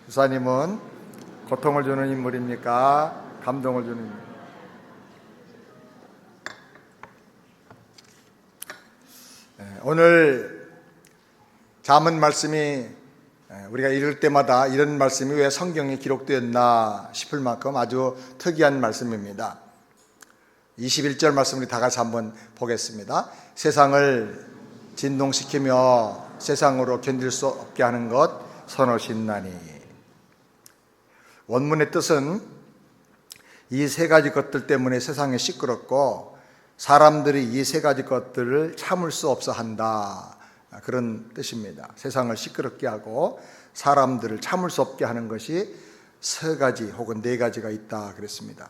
유사님은 고통을 주는 인물입니까? 감동을 주는 인물? 오늘 잠언 말씀이 우리가 읽을 때마다 이런 말씀이 왜 성경에 기록되었나 싶을 만큼 아주 특이한 말씀입니다. 21절 말씀 우리 다 같이 한번 보겠습니다. 세상을 진동시키며 세상으로 견딜 수 없게 하는 것 선하신나니. 원문의 뜻은 이 세 가지 것들 때문에 세상이 시끄럽고 사람들이 이 세 가지 것들을 참을 수 없어 한다, 그런 뜻입니다. 세상을 시끄럽게 하고 사람들을 참을 수 없게 하는 것이 세 가지 혹은 네 가지가 있다 그랬습니다.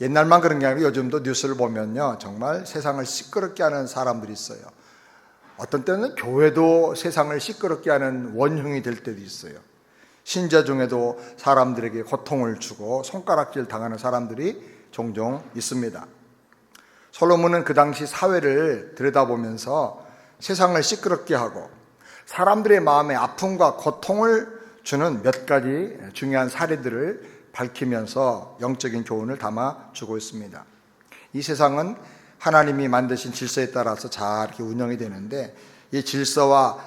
옛날만 그런 게 아니고 요즘도 뉴스를 보면요, 정말 세상을 시끄럽게 하는 사람들이 있어요. 어떤 때는 교회도 세상을 시끄럽게 하는 원흉이 될 때도 있어요. 신자 중에도 사람들에게 고통을 주고 손가락질 당하는 사람들이 종종 있습니다. 솔로몬은 그 당시 사회를 들여다보면서 세상을 시끄럽게 하고 사람들의 마음에 아픔과 고통을 주는 몇 가지 중요한 사례들을 밝히면서 영적인 교훈을 담아주고 있습니다. 이 세상은 하나님이 만드신 질서에 따라서 잘 이렇게 운영이 되는데, 이 질서와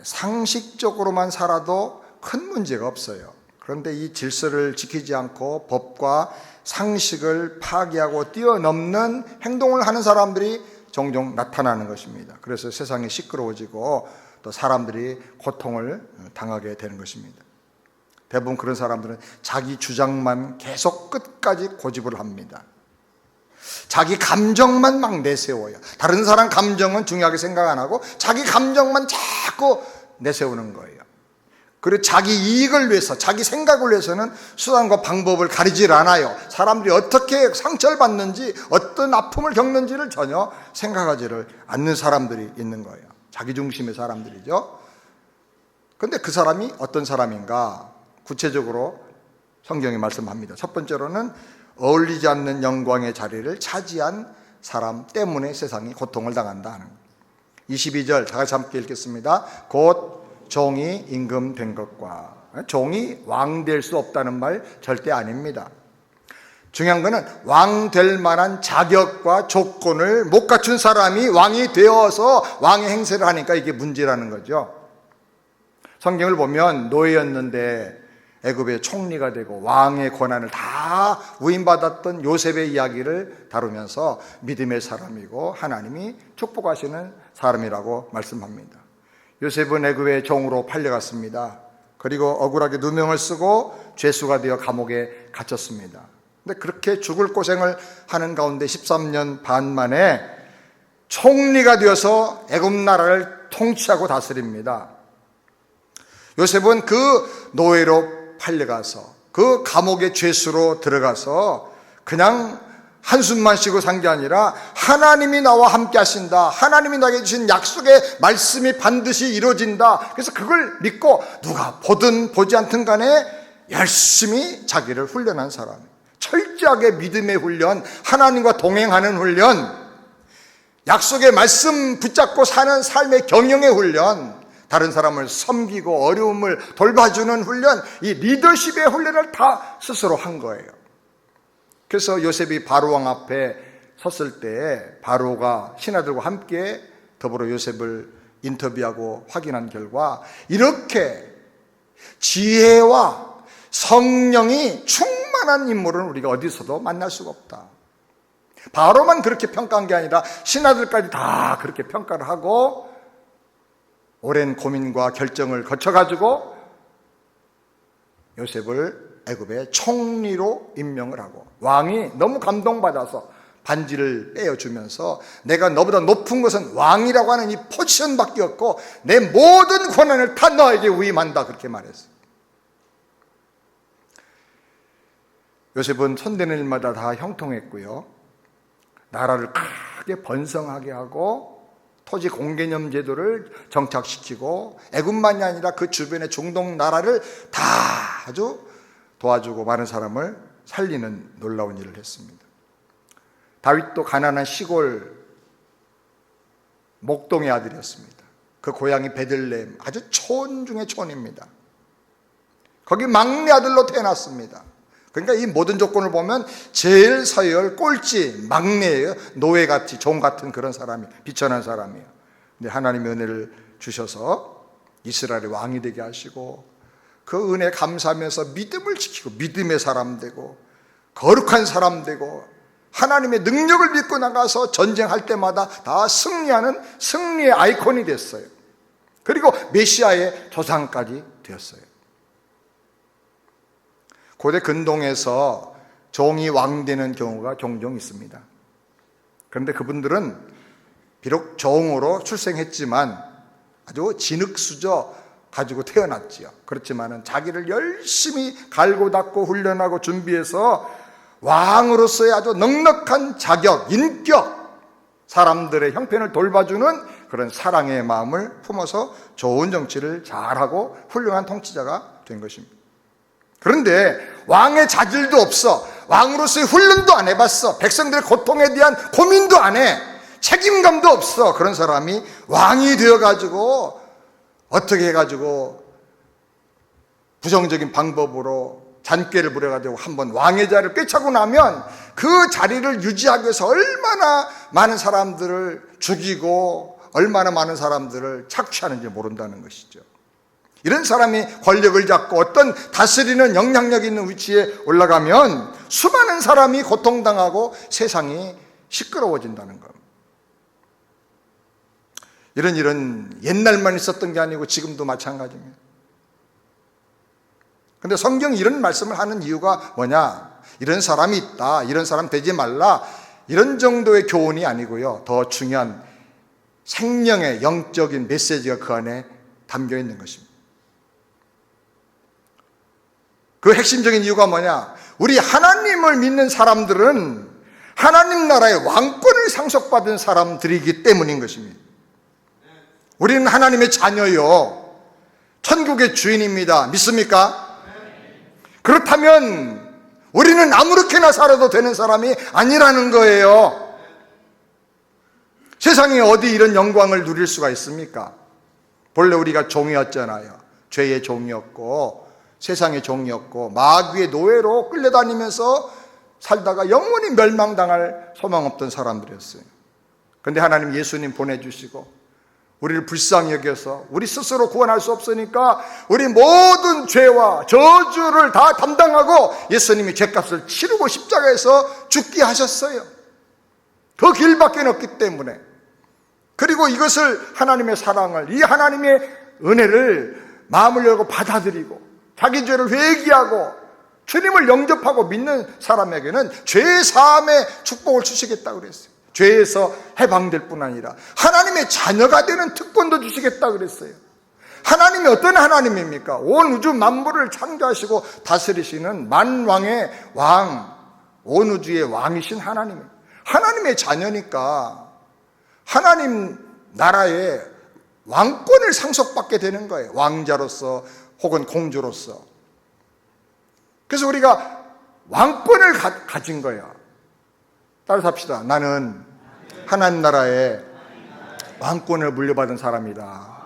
상식적으로만 살아도 큰 문제가 없어요. 그런데 이 질서를 지키지 않고 법과 상식을 파괴하고 뛰어넘는 행동을 하는 사람들이 종종 나타나는 것입니다. 그래서 세상이 시끄러워지고 또 사람들이 고통을 당하게 되는 것입니다. 대부분 그런 사람들은 자기 주장만 계속 끝까지 고집을 합니다. 자기 감정만 막 내세워요. 다른 사람 감정은 중요하게 생각 안 하고 자기 감정만 자꾸 내세우는 거예요. 그리고 자기 이익을 위해서, 자기 생각을 위해서는 수단과 방법을 가리질 않아요. 사람들이 어떻게 상처를 받는지, 어떤 아픔을 겪는지를 전혀 생각하지를 않는 사람들이 있는 거예요. 자기 중심의 사람들이죠. 그런데 그 사람이 어떤 사람인가? 구체적으로 성경이 말씀합니다. 첫 번째로는 어울리지 않는 영광의 자리를 차지한 사람 때문에 세상이 고통을 당한다 하는 거예요. 22절 다 같이 함께 읽겠습니다. 곧 종이 임금된 것과. 종이 왕 될 수 없다는 말 절대 아닙니다. 중요한 것은 왕 될 만한 자격과 조건을 못 갖춘 사람이 왕이 되어서 왕의 행세를 하니까 이게 문제라는 거죠. 성경을 보면 노예였는데 애굽의 총리가 되고 왕의 권한을 다 위임받았던 요셉의 이야기를 다루면서 믿음의 사람이고 하나님이 축복하시는 사람이라고 말씀합니다. 요셉은 애굽의 종으로 팔려갔습니다. 그리고 억울하게 누명을 쓰고 죄수가 되어 감옥에 갇혔습니다. 근데 그렇게 죽을 고생을 하는 가운데 13년 반 만에 총리가 되어서 애굽 나라를 통치하고 다스립니다. 요셉은 그 노예로 팔려가서 그 감옥의 죄수로 들어가서 그냥 한숨만 쉬고 산 게 아니라 하나님이 나와 함께 하신다, 하나님이 나에게 주신 약속의 말씀이 반드시 이루어진다, 그래서 그걸 믿고 누가 보든 보지 않든 간에 열심히 자기를 훈련한 사람, 철저하게 믿음의 훈련, 하나님과 동행하는 훈련, 약속의 말씀 붙잡고 사는 삶의 경영의 훈련, 다른 사람을 섬기고 어려움을 돌봐주는 훈련, 이 리더십의 훈련을 다 스스로 한 거예요. 그래서 요셉이 바로왕 앞에 섰을 때 바로가 신하들과 함께 더불어 요셉을 인터뷰하고 확인한 결과 이렇게 지혜와 성령이 충만한 인물은 우리가 어디서도 만날 수가 없다. 바로만 그렇게 평가한 게 아니라 신하들까지 다 그렇게 평가를 하고 오랜 고민과 결정을 거쳐가지고 요셉을 애굽의 총리로 임명을 하고 왕이 너무 감동받아서 반지를 떼어주면서 내가 너보다 높은 것은 왕이라고 하는 이 포지션밖에 없고 내 모든 권한을 다 너에게 위임한다, 그렇게 말했어요. 요셉은 손대는 일마다 다 형통했고요, 나라를 크게 번성하게 하고 토지 공개념 제도를 정착시키고 애굽만이 아니라 그 주변의 중동 나라를 다 아주 도와주고 많은 사람을 살리는 놀라운 일을 했습니다. 다윗도 가난한 시골 목동의 아들이었습니다. 그 고향이 베들레헴, 아주 촌 중의 촌입니다. 거기 막내 아들로 태어났습니다. 그러니까 이 모든 조건을 보면 제일 서열 꼴찌 막내예요. 노예같이 종 같은 그런 사람이, 비천한 사람이에요. 근데 하나님의 은혜를 주셔서 이스라엘의 왕이 되게 하시고 그 은혜 감사하면서 믿음을 지키고 믿음의 사람 되고 거룩한 사람 되고 하나님의 능력을 믿고 나가서 전쟁할 때마다 다 승리하는 승리의 아이콘이 됐어요. 그리고 메시아의 조상까지 되었어요. 고대 근동에서 종이 왕 되는 경우가 종종 있습니다. 그런데 그분들은 비록 종으로 출생했지만 아주 진흙수저 가지고 태어났지요. 그렇지만은 자기를 열심히 갈고 닦고 훈련하고 준비해서 왕으로서의 아주 넉넉한 자격, 인격, 사람들의 형편을 돌봐주는 그런 사랑의 마음을 품어서 좋은 정치를 잘하고 훌륭한 통치자가 된 것입니다. 그런데 왕의 자질도 없어, 왕으로서의 훈련도 안 해봤어, 백성들의 고통에 대한 고민도 안 해, 책임감도 없어. 그런 사람이 왕이 되어가지고 어떻게 해가지고 부정적인 방법으로 잔꾀를 부려가지고 한번 왕의 자리를 꿰차고 나면 그 자리를 유지하기 위해서 얼마나 많은 사람들을 죽이고 얼마나 많은 사람들을 착취하는지 모른다는 것이죠. 이런 사람이 권력을 잡고 어떤 다스리는 영향력 있는 위치에 올라가면 수많은 사람이 고통당하고 세상이 시끄러워진다는 겁니다. 이런 일은 옛날만 있었던 게 아니고 지금도 마찬가지입니다. 그런데 성경이 이런 말씀을 하는 이유가 뭐냐? 이런 사람이 있다, 이런 사람 되지 말라, 이런 정도의 교훈이 아니고요, 더 중요한 생명의 영적인 메시지가 그 안에 담겨 있는 것입니다. 그 핵심적인 이유가 뭐냐? 우리 하나님을 믿는 사람들은 하나님 나라의 왕권을 상속받은 사람들이기 때문인 것입니다. 우리는 하나님의 자녀요, 천국의 주인입니다. 믿습니까? 그렇다면 우리는 아무렇게나 살아도 되는 사람이 아니라는 거예요. 세상에 어디 이런 영광을 누릴 수가 있습니까? 본래 우리가 종이었잖아요. 죄의 종이었고 세상의 종이었고 마귀의 노예로 끌려다니면서 살다가 영원히 멸망당할 소망 없던 사람들이었어요. 그런데 하나님 예수님 보내주시고 우리를 불쌍히 여겨서 우리 스스로 구원할 수 없으니까 우리 모든 죄와 저주를 다 담당하고 예수님이 죄값을 치르고 십자가에서 죽게 하셨어요. 그 길밖에 없기 때문에. 그리고 이것을 하나님의 사랑을, 이 하나님의 은혜를 마음을 열고 받아들이고 자기 죄를 회개하고 주님을 영접하고 믿는 사람에게는 죄 사함의 축복을 주시겠다고 그랬어요. 죄에서 해방될 뿐 아니라 하나님의 자녀가 되는 특권도 주시겠다 그랬어요. 하나님이 어떤 하나님입니까? 온 우주 만물을 창조하시고 다스리시는 만왕의 왕, 온 우주의 왕이신 하나님, 하나님의 자녀니까 하나님 나라의 왕권을 상속받게 되는 거예요. 왕자로서 혹은 공주로서. 그래서 우리가 왕권을 가진 거예요. 따라서 합시다. 나는 하나님 나라의 왕권을 물려받은 사람이다.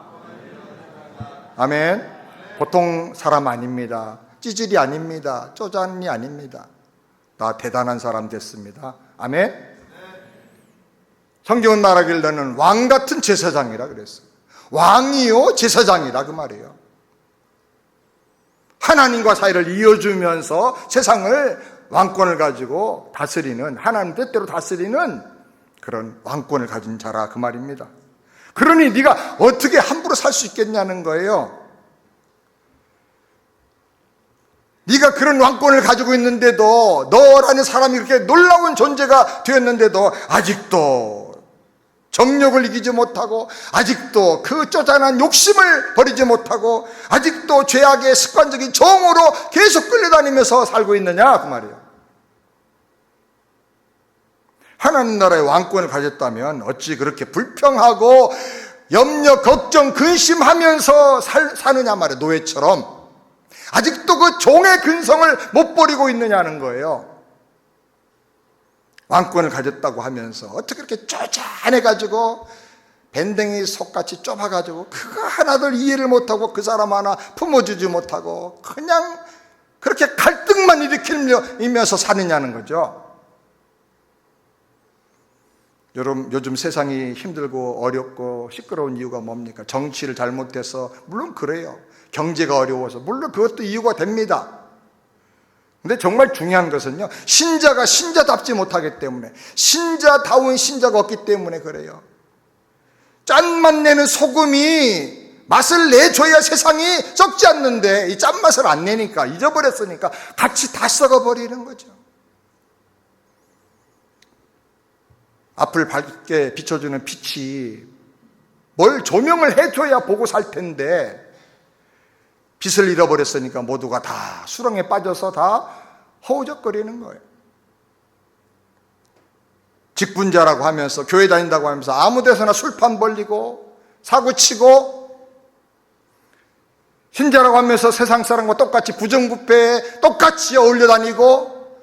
아멘. 보통 사람 아닙니다. 찌질이 아닙니다. 쪼잔이 아닙니다. 나 대단한 사람 됐습니다. 아멘. 성경은 말하길 너는 왕 같은 제사장이라 그랬어요. 왕이요 제사장이라 그 말이에요. 하나님과 사이를 이어주면서 세상을 왕권을 가지고 다스리는, 하나님 뜻대로 다스리는 그런 왕권을 가진 자라 그 말입니다. 그러니 네가 어떻게 함부로 살 수 있겠냐는 거예요. 네가 그런 왕권을 가지고 있는데도, 너라는 사람이 그렇게 놀라운 존재가 되었는데도 아직도 정욕을 이기지 못하고, 아직도 그 쪼잔한 욕심을 버리지 못하고, 아직도 죄악의 습관적인 정으로 계속 끌려다니면서 살고 있느냐 그 말이에요. 하나님 나라의 왕권을 가졌다면 어찌 그렇게 불평하고 염려, 걱정, 근심하면서 사느냐 말이에요. 노예처럼 아직도 그 종의 근성을 못 버리고 있느냐는 거예요. 왕권을 가졌다고 하면서 어떻게 그렇게 쪼잔해가지고 밴댕이 속같이 좁아가지고 그거 하나들 이해를 못하고 그 사람 하나 품어주지 못하고 그냥 그렇게 갈등만 일으키면서 사느냐는 거죠. 여러분, 요즘 세상이 힘들고 어렵고 시끄러운 이유가 뭡니까? 정치를 잘못해서, 물론 그래요. 경제가 어려워서, 물론 그것도 이유가 됩니다. 근데 정말 중요한 것은요, 신자가 신자답지 못하기 때문에, 신자다운 신자가 없기 때문에 그래요. 짠맛 내는 소금이 맛을 내줘야 세상이 썩지 않는데 이 짠맛을 안 내니까, 잊어버렸으니까 같이 다 썩어버리는 거죠. 앞을 밝게 비춰주는 빛이 뭘 조명을 해줘야 보고 살 텐데 빛을 잃어버렸으니까 모두가 다 수렁에 빠져서 다 허우적거리는 거예요. 직분자라고 하면서, 교회 다닌다고 하면서 아무 데서나 술판 벌리고 사고치고, 신자라고 하면서 세상 사람과 똑같이 부정부패에 똑같이 어울려 다니고,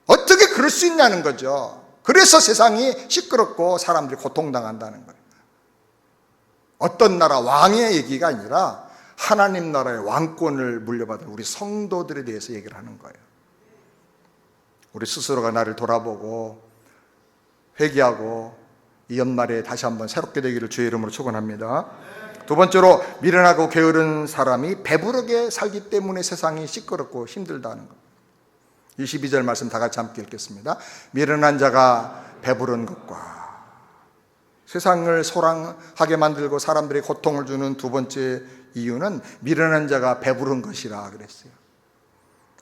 어떻게 그럴 수 있냐는 거죠. 그래서 세상이 시끄럽고 사람들이 고통당한다는 거예요. 어떤 나라 왕의 얘기가 아니라 하나님 나라의 왕권을 물려받은 우리 성도들에 대해서 얘기를 하는 거예요. 우리 스스로가 나를 돌아보고 회개하고 이 연말에 다시 한번 새롭게 되기를 주의 이름으로 축원합니다. 두 번째로, 미련하고 게으른 사람이 배부르게 살기 때문에 세상이 시끄럽고 힘들다는 것. 22절 말씀 다 같이 함께 읽겠습니다. 미련한 자가 배부른 것과, 세상을 소랑하게 만들고 사람들이 고통을 주는 두 번째 이유는 미련한 자가 배부른 것이라 그랬어요.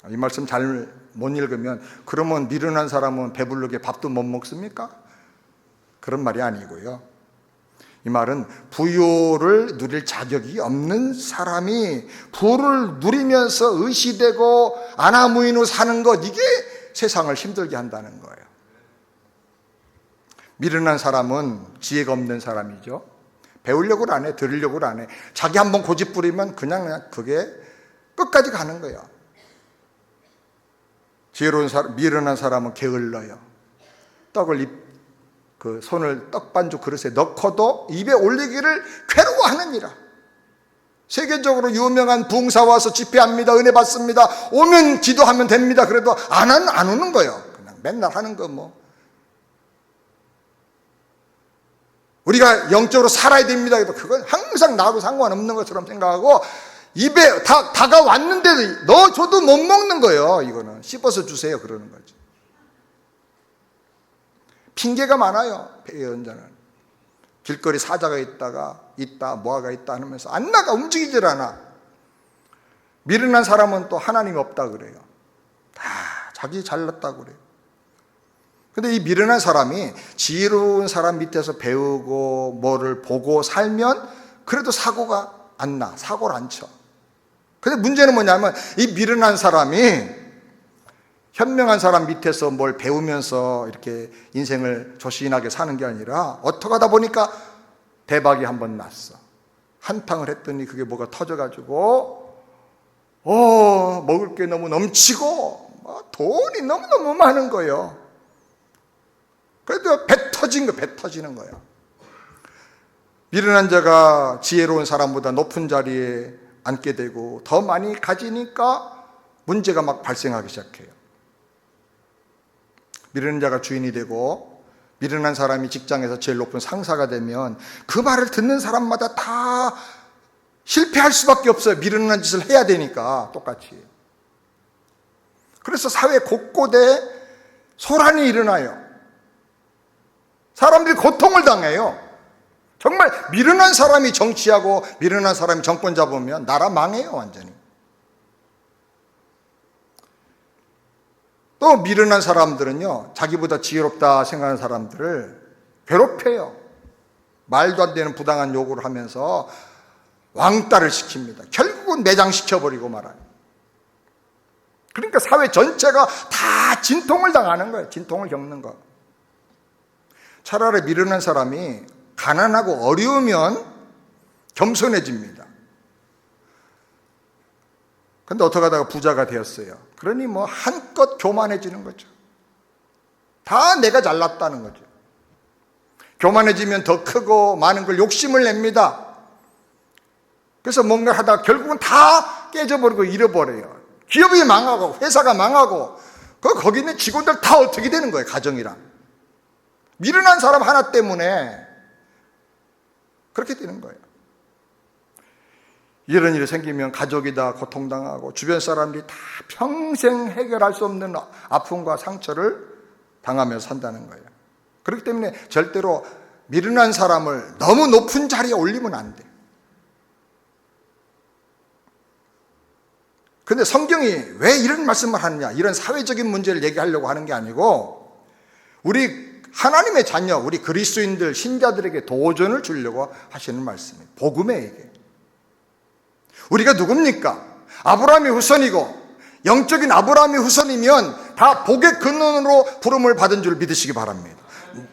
이 말씀 잘 못 읽으면, 그러면 미련한 사람은 배부르게 밥도 못 먹습니까? 그런 말이 아니고요. 이 말은 부요를 누릴 자격이 없는 사람이 부를 누리면서 의시되고 아나무인으로 사는 것, 이게 세상을 힘들게 한다는 거예요. 미련한 사람은 지혜가 없는 사람이죠. 배우려고 안 해, 들으려고 안 해. 자기 한번 고집 부리면 그냥 그게 끝까지 가는 거예요. 지혜로운 사람, 미련한 사람은 게을러요. 떡을 그 손을 떡반죽 그릇에 넣고도 입에 올리기를 괴로워하느니라. 세계적으로 유명한 붕사 와서 집회합니다, 은혜 받습니다, 오면 기도하면 됩니다. 그래도 안 오는 거예요. 그냥 맨날 하는 거 뭐. 우리가 영적으로 살아야 됩니다. 그건 항상 나하고 상관없는 것처럼 생각하고 입에 다가왔는데 넣어줘도 못 먹는 거예요. 이거는 씹어서 주세요 그러는 거죠. 핑계가 많아요. 배은자는 길거리 사자가 있다, 모아가 있다 하면서 안 나가, 움직이질 않아. 미련한 사람은 또 하나님이 없다 그래요. 다 자기 잘났다고 그래요. 근데 이 미련한 사람이 지혜로운 사람 밑에서 배우고 뭐를 보고 살면 그래도 사고가 안 나, 사고를 안 쳐. 근데 문제는 뭐냐면, 이 미련한 사람이 현명한 사람 밑에서 뭘 배우면서 이렇게 인생을 조신하게 사는 게 아니라 어떻게 하다 보니까 대박이 한번 났어. 한탕을 했더니 그게 뭐가 터져가지고 먹을 게 너무 넘치고 돈이 너무너무 많은 거예요. 그래도 배 터지는 거예요. 미련한 자가 지혜로운 사람보다 높은 자리에 앉게 되고 더 많이 가지니까 문제가 막 발생하기 시작해요. 미련한 자가 주인이 되고 미련한 사람이 직장에서 제일 높은 상사가 되면 그 말을 듣는 사람마다 다 실패할 수밖에 없어요. 미련한 짓을 해야 되니까 똑같이. 그래서 사회 곳곳에 소란이 일어나요. 사람들이 고통을 당해요. 정말 미련한 사람이 정치하고 미련한 사람이 정권 잡으면 나라 망해요, 완전히. 또 미련한 사람들은요, 자기보다 지혜롭다 생각하는 사람들을 괴롭혀요. 말도 안 되는 부당한 요구를 하면서 왕따를 시킵니다. 결국은 매장시켜버리고 말아요. 그러니까 사회 전체가 다 진통을 당하는 거예요. 진통을 겪는 거. 차라리 미련한 사람이 가난하고 어려우면 겸손해집니다. 근데 어떻게 하다가 부자가 되었어요. 그러니 뭐 한껏 교만해지는 거죠. 다 내가 잘났다는 거죠. 교만해지면 더 크고 많은 걸 욕심을 냅니다. 그래서 뭔가 하다가 결국은 다 깨져버리고 잃어버려요. 기업이 망하고 회사가 망하고 거기 있는 직원들 다 어떻게 되는 거예요, 가정이랑. 미련한 사람 하나 때문에 그렇게 되는 거예요. 이런 일이 생기면 가족이 다 고통당하고 주변 사람들이 다 평생 해결할 수 없는 아픔과 상처를 당하며 산다는 거예요. 그렇기 때문에 절대로 미련한 사람을 너무 높은 자리에 올리면 안 돼. 근데 성경이 왜 이런 말씀을 하느냐, 이런 사회적인 문제를 얘기하려고 하는 게 아니고 우리 하나님의 자녀, 우리 그리스도인들, 신자들에게 도전을 주려고 하시는 말씀이에요. 복음의 얘기. 우리가 누굽니까? 아브라함의 후손이고 영적인 아브라함의 후손이면 다 복의 근원으로 부름을 받은 줄 믿으시기 바랍니다.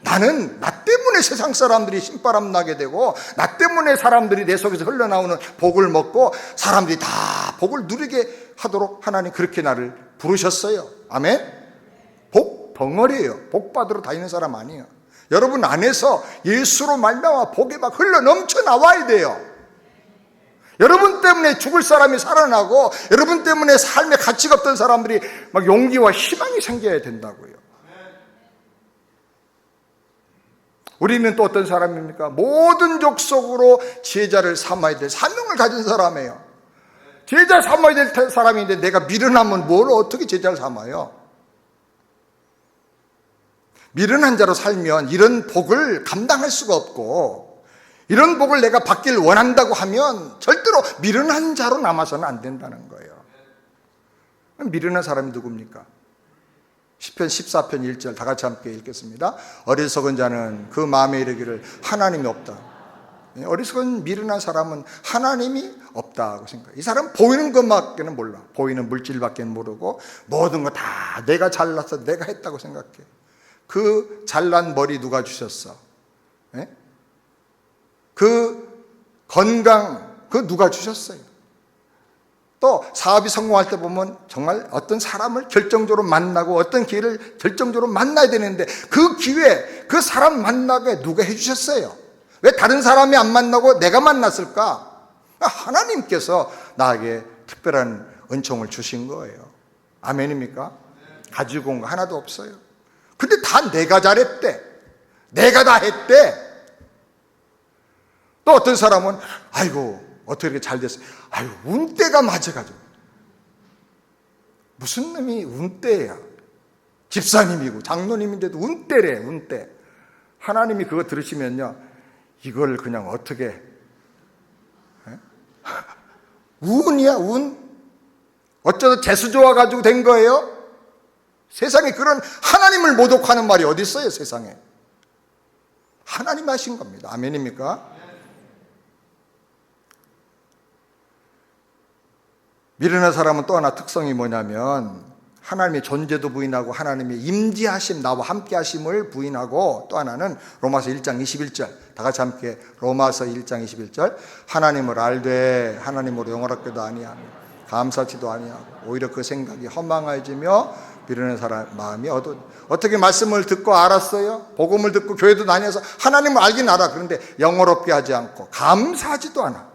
나는 나 때문에 세상 사람들이 신바람 나게 되고 나 때문에 사람들이 내 속에서 흘러나오는 복을 먹고 사람들이 다 복을 누리게 하도록 하나님 그렇게 나를 부르셨어요. 아멘? 복 덩어리예요. 복 받으러 다니는 사람 아니에요. 여러분 안에서 예수로 말미암아 복이 막 흘러 넘쳐 나와야 돼요. 여러분 때문에 죽을 사람이 살아나고 여러분 때문에 삶에 가치가 없던 사람들이 막 용기와 희망이 생겨야 된다고요. 우리는 또 어떤 사람입니까? 모든 족속으로 제자를 삼아야 될 사명을 가진 사람이에요. 제자 삼아야 될 사람인데 내가 미련하면 뭘 어떻게 제자를 삼아요? 미련한 자로 살면 이런 복을 감당할 수가 없고 이런 복을 내가 받길 원한다고 하면 절대로 미련한 자로 남아서는 안 된다는 거예요. 미련한 사람이 누굽니까? 시편 14편 1절 다 같이 함께 읽겠습니다. 어리석은 자는 그 마음에 이르기를 하나님이 없다. 어리석은 미련한 사람은 하나님이 없다고 생각해요. 이 사람은 보이는 것밖에 몰라. 보이는 물질밖에 모르고 모든 거 다 내가 잘났어, 내가 했다고 생각해. 그 잘난 머리 누가 주셨어? 예? 그 건강 그 누가 주셨어요? 또 사업이 성공할 때 보면 정말 어떤 사람을 결정적으로 만나고 어떤 기회를 결정적으로 만나야 되는데 그 기회, 그 사람 만나게 누가 해주셨어요? 왜 다른 사람이 안 만나고 내가 만났을까? 하나님께서 나에게 특별한 은총을 주신 거예요. 아멘입니까? 가지고 온 거 하나도 없어요. 근데 다 내가 잘했대. 내가 다 했대. 또 어떤 사람은 아이고 어떻게 이렇게 잘 됐어요? 아유, 운때가 맞아가지고. 무슨 놈이 운때야? 집사님이고 장로님인데도 운때래, 운때. 하나님이 그거 들으시면요, 이걸 그냥 어떻게, 에? 운이야, 운? 어쩌다 재수 좋아가지고 된 거예요? 세상에 그런 하나님을 모독하는 말이 어디 있어요, 세상에? 하나님 하신 겁니다. 아멘입니까? 미련한 사람은 또 하나 특성이 뭐냐면 하나님의 존재도 부인하고 하나님의 임재하심, 나와 함께 하심을 부인하고 또 하나는 로마서 1장 21절 다 같이 함께 로마서 1장 21절 하나님을 알되 하나님으로 영원하게도 아니하며 감사치도 아니하고 오히려 그 생각이 허망해지며 미련한 사람 마음이 어떻게 말씀을 듣고 알았어요? 복음을 듣고 교회도 다녀서 하나님을 알긴 알아. 그런데 영어롭게 하지 않고 감사하지도 않아.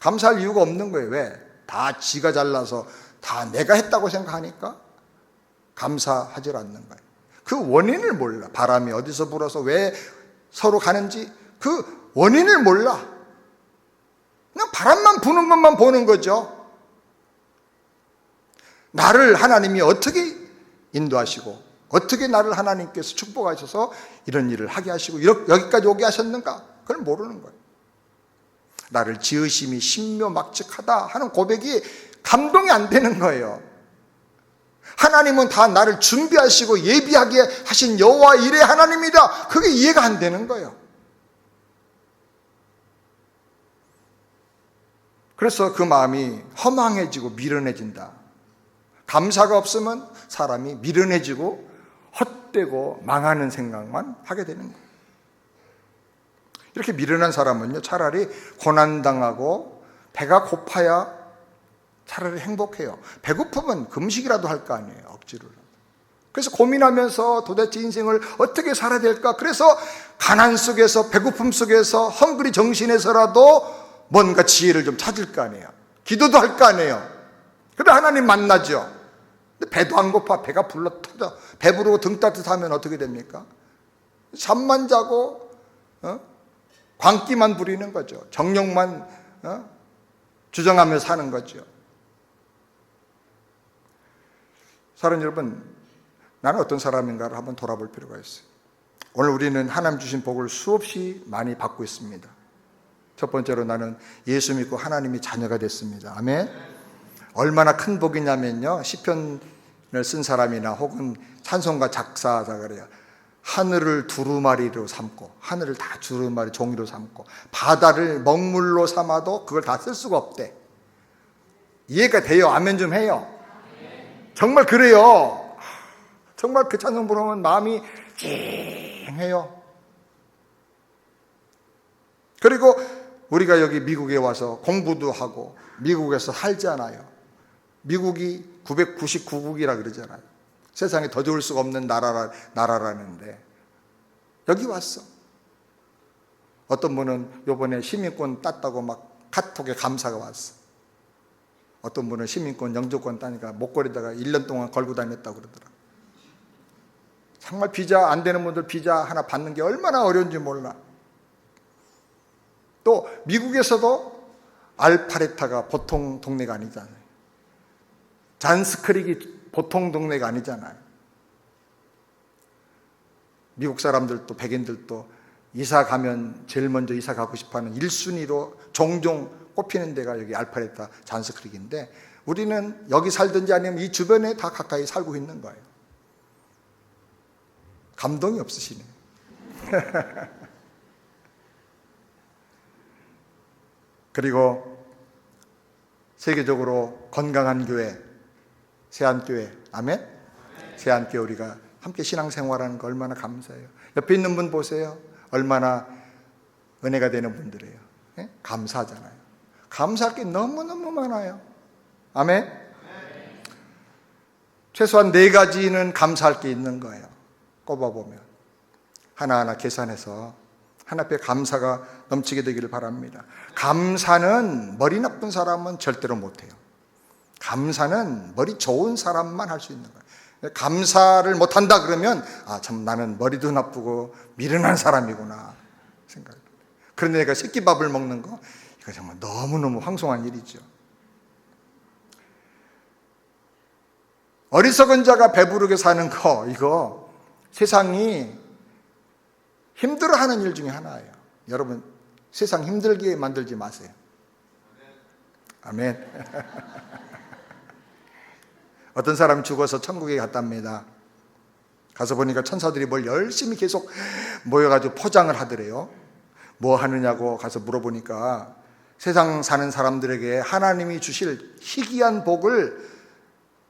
감사할 이유가 없는 거예요. 왜? 다 지가 잘나서 다 내가 했다고 생각하니까 감사하지 않는 거예요. 그 원인을 몰라. 바람이 어디서 불어서 왜 서로 가는지 그 원인을 몰라. 그냥 바람만 부는 것만 보는 거죠. 나를 하나님이 어떻게 인도하시고 어떻게 나를 하나님께서 축복하셔서 이런 일을 하게 하시고 여기까지 오게 하셨는가? 그걸 모르는 거예요. 나를 지으심이 신묘막측하다 하는 고백이 감동이 안 되는 거예요. 하나님은 다 나를 준비하시고 예비하게 하신 여호와 일의 하나님이다. 그게 이해가 안 되는 거예요. 그래서 그 마음이 허망해지고 미련해진다. 감사가 없으면 사람이 미련해지고 헛되고 망하는 생각만 하게 되는 거예요. 이렇게 미련한 사람은요, 차라리 고난당하고 배가 고파야 차라리 행복해요. 배고프면 금식이라도 할 거 아니에요, 억지로라도. 그래서 고민하면서 도대체 인생을 어떻게 살아야 될까? 그래서 가난 속에서, 배고픔 속에서, 헝그리 정신에서라도 뭔가 지혜를 좀 찾을 거 아니에요. 기도도 할 거 아니에요. 그래 하나님 만나죠. 근데 배도 안 고파, 배가 불러 터져. 배부르고 등 따뜻하면 어떻게 됩니까? 잠만 자고 광기만 부리는 거죠. 정욕만 주정하며 사는 거죠. 사랑하는 여러분, 나는 어떤 사람인가를 한번 돌아볼 필요가 있어요. 오늘 우리는 하나님 주신 복을 수없이 많이 받고 있습니다. 첫 번째로 나는 예수 믿고 하나님이 자녀가 됐습니다. 아멘. 얼마나 큰 복이냐면요, 시편을 쓴 사람이나 혹은 찬송가 작사자 그래요. 하늘을 두루마리로 삼고, 하늘을 다 두루마리 종이로 삼고, 바다를 먹물로 삼아도 그걸 다 쓸 수가 없대. 이해가 돼요? 아멘 좀 해요. 정말 그래요. 정말 그 찬송 부르면 마음이 찡해요. 그리고 우리가 여기 미국에 와서 공부도 하고 미국에서 살잖아요. 미국이 999국이라 그러잖아요. 세상에 더 좋을 수가 없는 나라라는데 여기 왔어. 어떤 분은 이번에 시민권 땄다고 막 카톡에 감사가 왔어. 어떤 분은 시민권 영주권 따니까 목걸이다가 1년 동안 걸고 다녔다고 그러더라. 정말 비자 안 되는 분들 비자 하나 받는 게 얼마나 어려운지 몰라. 또 미국에서도 알파레타가 보통 동네가 아니잖아요. 잔스크릭이 보통 동네가 아니잖아요. 미국 사람들도 백인들도 이사 가면 제일 먼저 이사 가고 싶어하는 1순위로 종종 꼽히는 데가 여기 알파레타 잔스크릭인데 우리는 여기 살든지 아니면 이 주변에 다 가까이 살고 있는 거예요. 감동이 없으시네. 그리고 세계적으로 건강한 교회, 세안교회, 아멘? 세안교회 우리가 함께 신앙생활하는 거 얼마나 감사해요. 옆에 있는 분 보세요. 얼마나 은혜가 되는 분들이에요. 예? 감사하잖아요. 감사할 게 너무너무 많아요. 아멘? 최소한 4가지는 감사할 게 있는 거예요. 꼽아보면 하나하나 계산해서 하나님 앞에 감사가 넘치게 되기를 바랍니다. 감사는 머리 나쁜 사람은 절대로 못해요. 감사는 머리 좋은 사람만 할 수 있는 거예요. 감사를 못한다 그러면 참 나는 머리도 나쁘고 미련한 사람이구나 생각합니다. 그런데 내가 새끼밥을 먹는 거 이거 정말 너무너무 황송한 일이죠. 어리석은 자가 배부르게 사는 거 이거 세상이 힘들어하는 일 중에 하나예요. 여러분 세상 힘들게 만들지 마세요. 아멘. 어떤 사람이 죽어서 천국에 갔답니다. 가서 보니까 천사들이 뭘 열심히 계속 모여가지고 포장을 하더래요. 뭐 하느냐고 가서 물어보니까 세상 사는 사람들에게 하나님이 주실 희귀한 복을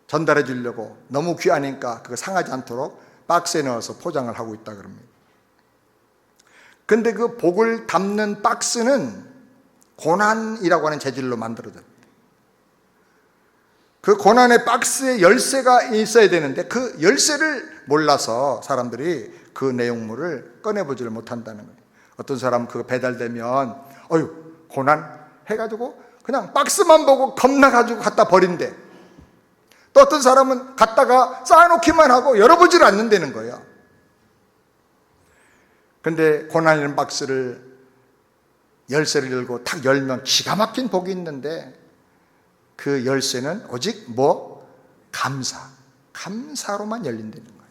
전달해 주려고 너무 귀하니까 그거 상하지 않도록 박스에 넣어서 포장을 하고 있다 그럽니다. 근데 그 복을 담는 박스는 고난이라고 하는 재질로 만들어졌대. 그 고난의 박스에 열쇠가 있어야 되는데 그 열쇠를 몰라서 사람들이 그 내용물을 꺼내보지를 못한다는 거예요. 어떤 사람은 그거 배달되면 고난 해가지고 그냥 박스만 보고 겁나가지고 갖다 버린대. 또 어떤 사람은 갖다가 쌓아놓기만 하고 열어보지를 않는다는 거예요. 근데 고난이라는 박스를 열쇠를 열고 탁 열면 기가 막힌 복이 있는데 그 열쇠는 오직 감사로만 열린다는 거예요.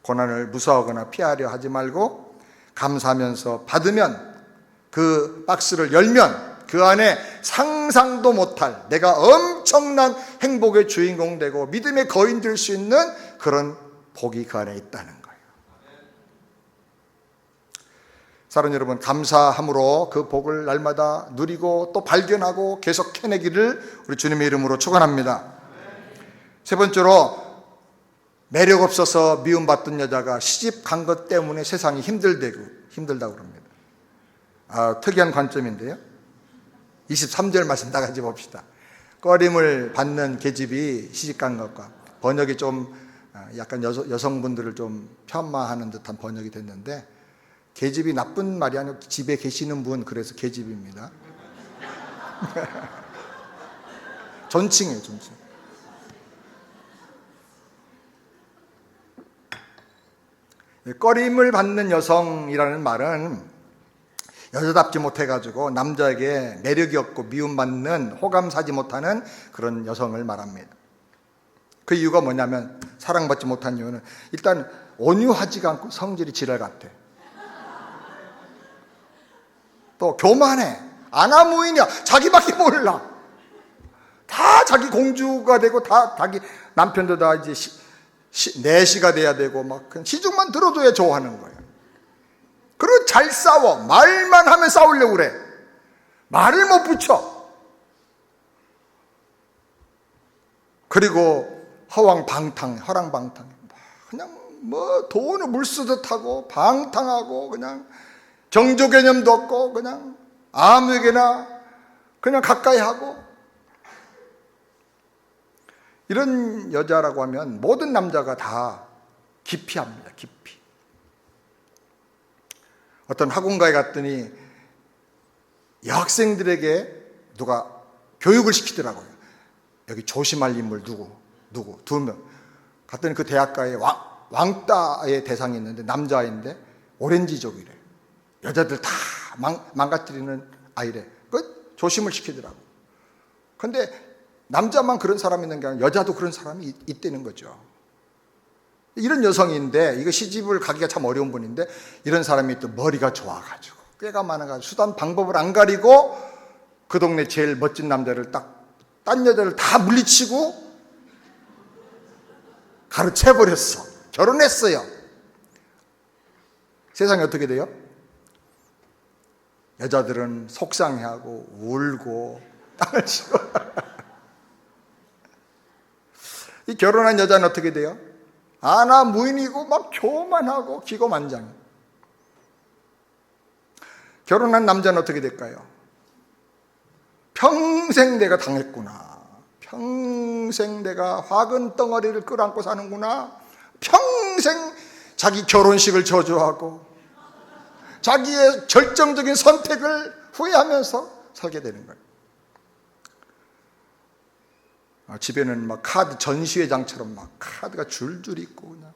고난을 무서워하거나 피하려 하지 말고 감사하면서 받으면 그 박스를 열면 그 안에 상상도 못할 내가 엄청난 행복의 주인공 되고 믿음의 거인 될 수 있는 그런 복이 그 안에 있다는 거예요. 사랑하는 여러분, 감사함으로 그 복을 날마다 누리고 또 발견하고 계속 해내기를 우리 주님의 이름으로 축원합니다. 세 번째로 매력 없어서 미움받던 여자가 시집 간 것 때문에 세상이 힘들다고 합니다. 특이한 관점인데요. 23절 말씀 다 같이 봅시다. 꺼림을 받는 계집이 시집 간 것과 번역이 좀 약간 여성분들을 좀 폄하하는 듯한 번역이 됐는데, 계집이 나쁜 말이 아니고 집에 계시는 분, 그래서 계집입니다. 존칭이에요, 존칭. 꺼림을 받는 여성이라는 말은 여자답지 못해가지고 남자에게 매력이 없고 미움받는, 호감 사지 못하는 그런 여성을 말합니다. 그 이유가 뭐냐면, 사랑받지 못한 이유는 일단 온유하지가 않고 성질이 지랄 같아. 또 교만해. 아나무인이야. 자기밖에 몰라. 다 자기 공주가 되고, 다 자기 남편도 다 이제 내시가 돼야 되고, 막 시중만 들어줘야 좋아하는 거예요. 그리고 잘 싸워. 말만 하면 싸우려고 그래. 말을 못 붙여. 그리고 허랑방탕. 그냥 뭐 돈을 물 쓰듯 하고, 방탕하고, 그냥 정조 개념도 없고, 그냥 아무에게나 그냥 가까이 하고. 이런 여자라고 하면 모든 남자가 다 기피합니다. 기피. 어떤 학원가에 갔더니 여학생들에게 누가 교육을 시키더라고요. 여기 조심할 인물 누구 2명. 갔더니 그 대학가에 왕따의 대상이 있는데 남자아이인데 오렌지족이래. 여자들 다 망가뜨리는 아이래. 그 조심을 시키더라고. 근데 남자만 그런 사람이 있는 게 아니라 여자도 그런 사람이 있다는 거죠. 이런 여성인데, 이거 시집을 가기가 참 어려운 분인데, 이런 사람이 또 머리가 좋아가지고 꾀가 많아가지고 수단 방법을 안 가리고 그 동네 제일 멋진 남자를 딴 여자를 다 물리치고 가르쳐버렸어. 결혼했어요. 세상이 어떻게 돼요? 여자들은 속상해하고 울고 땅을 치고 이 결혼한 여자는 어떻게 돼요? 아나무인이고 막 교만하고 기고만장해. 결혼한 남자는 어떻게 될까요? 평생 내가 당했구나. 평생 내가 화근 덩어리를 끌어안고 사는구나. 평생 자기 결혼식을 저주하고 자기의 결정적인 선택을 후회하면서 살게 되는 거예요. 집에는 막 카드 전시회장처럼 막 카드가 줄줄 있고, 그냥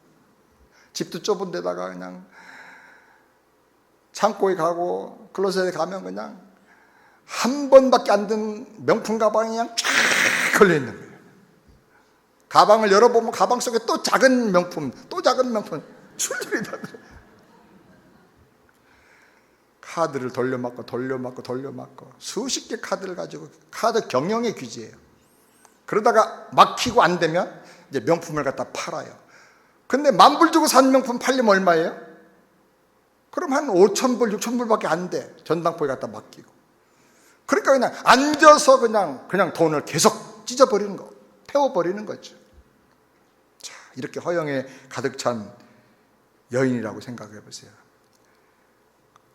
집도 좁은 데다가 그냥 창고에 가고 클로셋에 가면 그냥 한 번밖에 안 든 명품 가방이 그냥 쫙 걸려 있는 거예요. 가방을 열어보면 가방 속에 또 작은 명품 줄줄이 다 들어요. 카드를 돌려막고 수십 개 카드를 가지고, 카드 경영의 귀재예요. 그러다가 막히고 안 되면 이제 명품을 갖다 팔아요. 근데 10,000불 주고 산 명품 팔리면 얼마예요? 그럼 한 5,000불, 6,000불밖에 안 돼. 전당포에 갖다 맡기고. 그러니까 그냥 앉아서 그냥 돈을 계속 찢어버리는 거, 태워버리는 거죠. 자, 이렇게 허영에 가득 찬 여인이라고 생각해 보세요.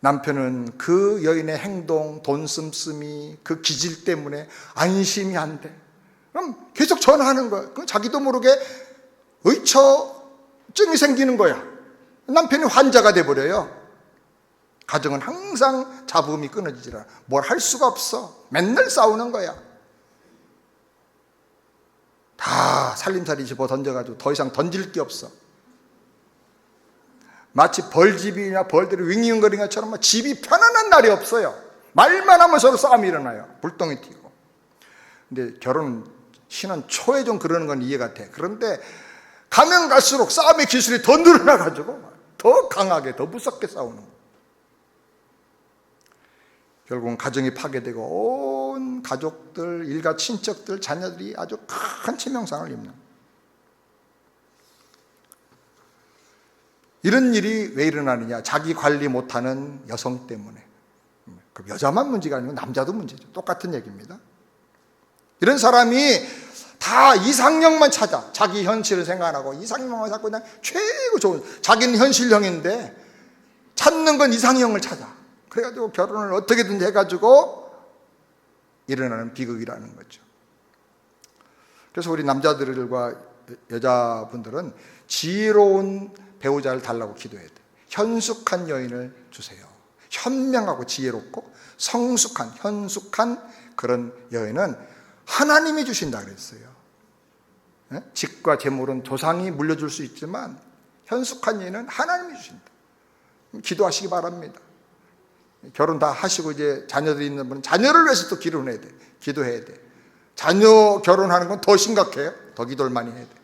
남편은 그 여인의 행동, 돈 씀씀이, 그 기질 때문에 안심이 안 돼. 그럼 계속 전화하는 거야. 그럼 자기도 모르게 의처증이 생기는 거야. 남편이 환자가 돼버려요. 가정은 항상 잡음이 끊어지질 않아. 뭘 할 수가 없어. 맨날 싸우는 거야. 다 살림살이 집어 던져가지고 더 이상 던질 게 없어. 마치 벌집이나 벌들이 윙윙거리는 것처럼 집이 편안한 날이 없어요. 말만 하면 서로 싸움이 일어나요. 불똥이 튀고. 근데 결혼 신혼 초에 좀 그러는 건 이해가 돼. 그런데 가면 갈수록 싸움의 기술이 더 늘어나가지고 더 강하게, 더 무섭게 싸우는 거예요. 결국은 가정이 파괴되고 온 가족들, 일가 친척들, 자녀들이 아주 큰 치명상을 입는, 이런 일이 왜 일어나느냐? 자기 관리 못하는 여성 때문에. 그럼 여자만 문제가 아니고 남자도 문제죠. 똑같은 얘기입니다. 이런 사람이 다 이상형만 찾아. 자기 현실을 생각 안 하고 이상형만 찾고 그냥 최고 좋은, 자기는 현실형인데 찾는 건 이상형을 찾아. 그래가지고 결혼을 어떻게든 해가지고 일어나는 비극이라는 거죠. 그래서 우리 남자들과 여자분들은 지혜로운 배우자를 달라고 기도해야 돼. 현숙한 여인을 주세요. 현명하고 지혜롭고 성숙한, 현숙한 그런 여인은 하나님이 주신다 그랬어요. 직과 재물은 조상이 물려줄 수 있지만 현숙한 여인은 하나님이 주신다. 기도하시기 바랍니다. 결혼 다 하시고 이제 자녀들이 있는 분은 자녀를 위해서 또 기도해야 돼. 기도해야 돼. 자녀 결혼하는 건 더 심각해요. 더 기도를 많이 해야 돼.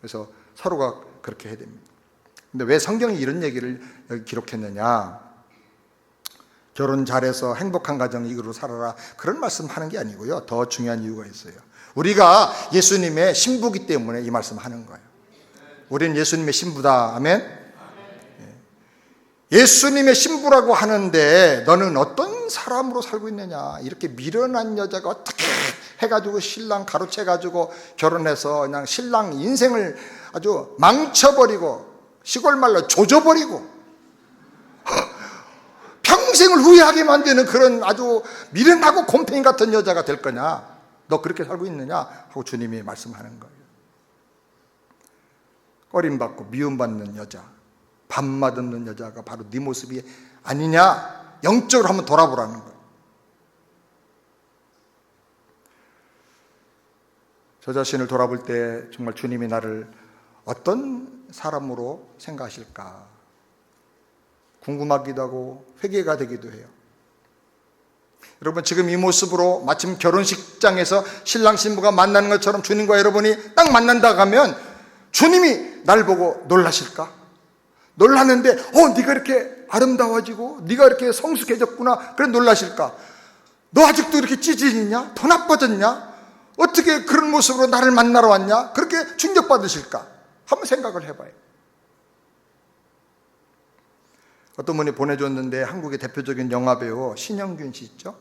그래서 서로가 그렇게 해야 됩니다. 근데 왜 성경이 이런 얘기를 여기 기록했느냐? 결혼 잘해서 행복한 가정 이루어 살아라, 그런 말씀 하는 게 아니고요. 더 중요한 이유가 있어요. 우리가 예수님의 신부기 때문에 이 말씀 하는 거예요. 우리는 예수님의 신부다. 아멘. 예수님의 신부라고 하는데 너는 어떤 사람으로 살고 있느냐? 이렇게 미련한 여자가 어떻게 해가지고 신랑 가로채가지고 결혼해서 그냥 신랑 인생을 아주 망쳐버리고 시골 말로 조져버리고 평생을 후회하게 만드는 그런 아주 미련하고 곰팡이 같은 여자가 될 거냐? 너 그렇게 살고 있느냐? 하고 주님이 말씀하는 거예요. 꺼림받고 미움받는 여자, 밥맛 없는 여자가 바로 네 모습이 아니냐? 영적으로 한번 돌아보라는 거예요. 저 자신을 돌아볼 때 정말 주님이 나를 어떤 사람으로 생각하실까 궁금하기도 하고 회개가 되기도 해요. 여러분, 지금 이 모습으로 마침 결혼식장에서 신랑 신부가 만나는 것처럼 주님과 여러분이 딱 만난다고 하면 주님이 날 보고 놀라실까? 놀랐는데 네가 이렇게 아름다워지고 네가 이렇게 성숙해졌구나, 그래 놀라실까? 너 아직도 이렇게 찌질이냐? 더 나빠졌냐? 어떻게 그런 모습으로 나를 만나러 왔냐? 그렇게 충격받으실까? 한번 생각을 해봐요. 어떤 분이 보내줬는데 한국의 대표적인 영화배우 신영균 씨 있죠?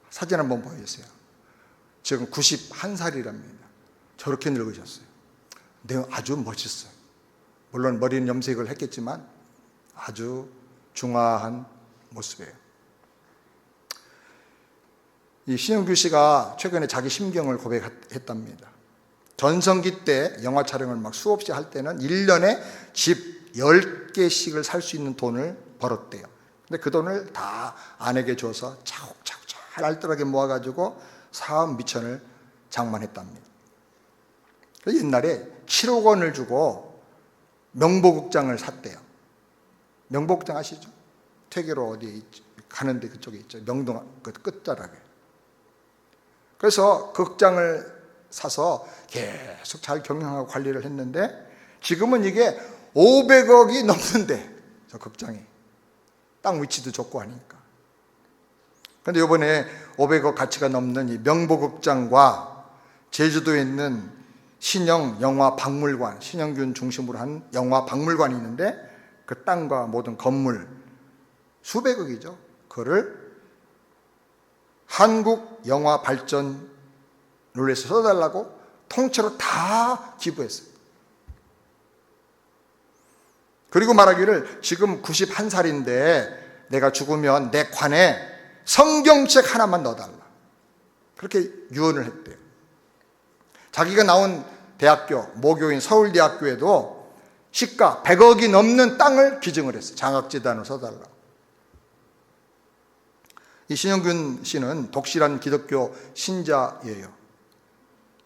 사진 한번 보여주세요. 지금 91살이랍니다. 저렇게 늙으셨어요. 근데 아주 멋있어요. 물론 머리는 염색을 했겠지만 아주 중화한 모습이에요. 이 신영균 씨가 최근에 자기 심경을 고백했답니다. 전성기 때 영화 촬영을 막 수없이 할 때는 1년에 집 10개씩을 살 수 있는 돈을 벌었대요. 근데 그 돈을 다 아내에게 줘서 차곡차곡 잘 알뜰하게 모아가지고 사업 미천을 장만했답니다. 옛날에 7억 원을 주고 명보극장을 샀대요. 명보극장 아시죠? 퇴계로 어디 가는데 그쪽에 있죠. 명동 그 끝자락에. 그래서 그 극장을 사서 계속 잘 경영하고 관리를 했는데 지금은 이게 500억이 넘는데, 저 극장이 땅 위치도 좋고 하니까. 그런데 이번에 500억 가치가 넘는 이 명보극장과 제주도에 있는 신영 영화 박물관, 신영균 중심으로 한 영화 박물관이 있는데 그 땅과 모든 건물 수백억이죠. 그거를 한국 영화 발전을 위해서 써달라고 통째로 다 기부했어요. 그리고 말하기를 지금 91살인데 내가 죽으면 내 관에 성경책 하나만 넣어달라, 그렇게 유언을 했대요. 자기가 나온 대학교, 모교인 서울대학교에도 시가 100억이 넘는 땅을 기증을 했어요. 장학재단을 써달라고. 이 신영균 씨는 독실한 기독교 신자예요.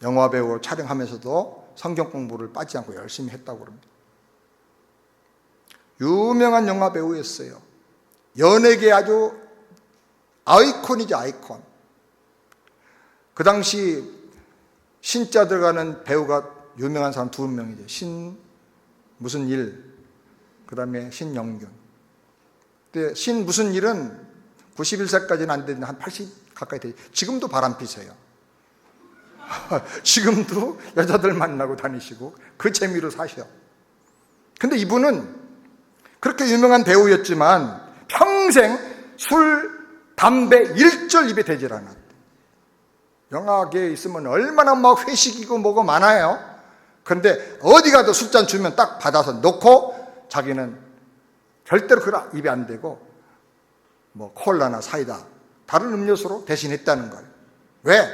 영화배우 촬영하면서도 성경 공부를 빠지지 않고 열심히 했다고 그럽니다. 유명한 영화배우였어요. 연예계 아주 아이콘이죠, 아이콘. 그 당시 신자 들어가는 배우가 유명한 사람 2명이죠. 신 무슨 일, 그 다음에 신영균. 근데 신 무슨 일은 91세까지는 안 되는데 한 80 가까이 되죠. 지금도 바람피세요. 지금도 여자들 만나고 다니시고 그 재미로 사셔. 근데 이분은 그렇게 유명한 배우였지만 평생 술, 담배 일절 입에 대질 않았대. 영화계에 있으면 얼마나 막 회식이고 뭐고 많아요. 그런데 어디 가도 술잔 주면 딱 받아서 놓고 자기는 절대로 그걸 입에 안 대고 뭐 콜라나 사이다 다른 음료수로 대신했다는 거예요. 왜?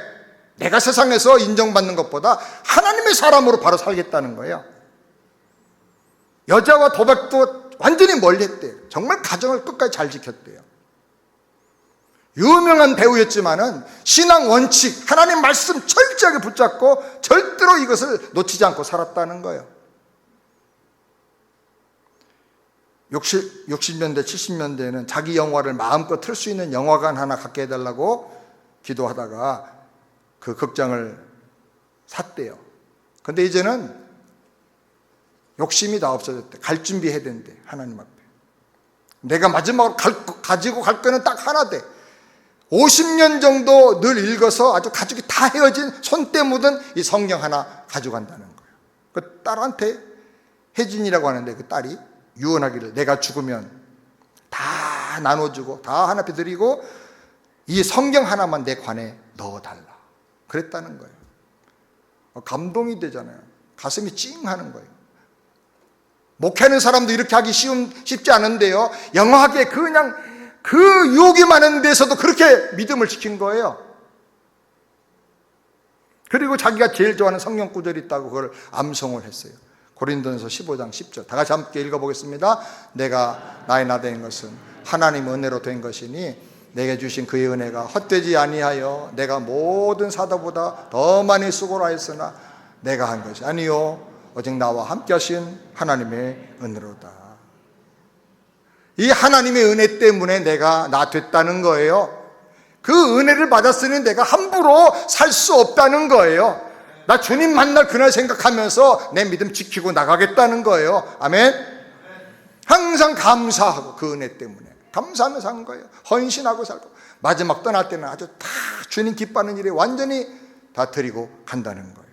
내가 세상에서 인정받는 것보다 하나님의 사람으로 바로 살겠다는 거예요. 여자와 도박도 완전히 멀리했대요. 정말 가정을 끝까지 잘 지켰대요. 유명한 배우였지만은 신앙 원칙, 하나님 말씀 철저하게 붙잡고 절대로 이것을 놓치지 않고 살았다는 거예요. 60년대, 70년대에는 자기 영화를 마음껏 틀 수 있는 영화관 하나 갖게 해달라고 기도하다가 그 극장을 샀대요. 근데 이제는 욕심이 다 없어졌대. 갈 준비해야 된대, 하나님 앞에. 내가 마지막으로 가지고 갈 거는 딱 하나 돼. 50년 정도 늘 읽어서 아주 가족이 다 헤어진 손때 묻은 이 성경 하나 가져간다는 거예요. 그 딸한테, 혜진이라고 하는데 그 딸이 유언하기를, 내가 죽으면 다 나눠주고 다 하나 앞에 드리고 이 성경 하나만 내 관에 넣어달라, 그랬다는 거예요. 감동이 되잖아요. 가슴이 찡하는 거예요. 목회하는 사람도 이렇게 하기 쉽지 않은데요, 영화하게 그냥 그 유혹이 많은 데서도 그렇게 믿음을 지킨 거예요. 그리고 자기가 제일 좋아하는 성경 구절이 있다고 그걸 암송을 했어요. 고린도전서 15장 10절 다 같이 함께 읽어보겠습니다. 내가 나의 나 된 것은 하나님 은혜로 된 것이니 내게 주신 그의 은혜가 헛되지 아니하여 내가 모든 사도보다 더 많이 수고를 하였으나 내가 한 것이 아니요 오직 나와 함께 하신 하나님의 은혜로다. 이 하나님의 은혜 때문에 내가 나 됐다는 거예요. 그 은혜를 받았으니 내가 함부로 살 수 없다는 거예요. 나 주님 만날 그날 생각하면서 내 믿음 지키고 나가겠다는 거예요. 아멘. 항상 감사하고 그 은혜 때문에 감사하면서 한 거예요. 헌신하고 살고 마지막 떠날 때는 아주 다 주님 기뻐하는 일에 완전히 다 드리고 간다는 거예요.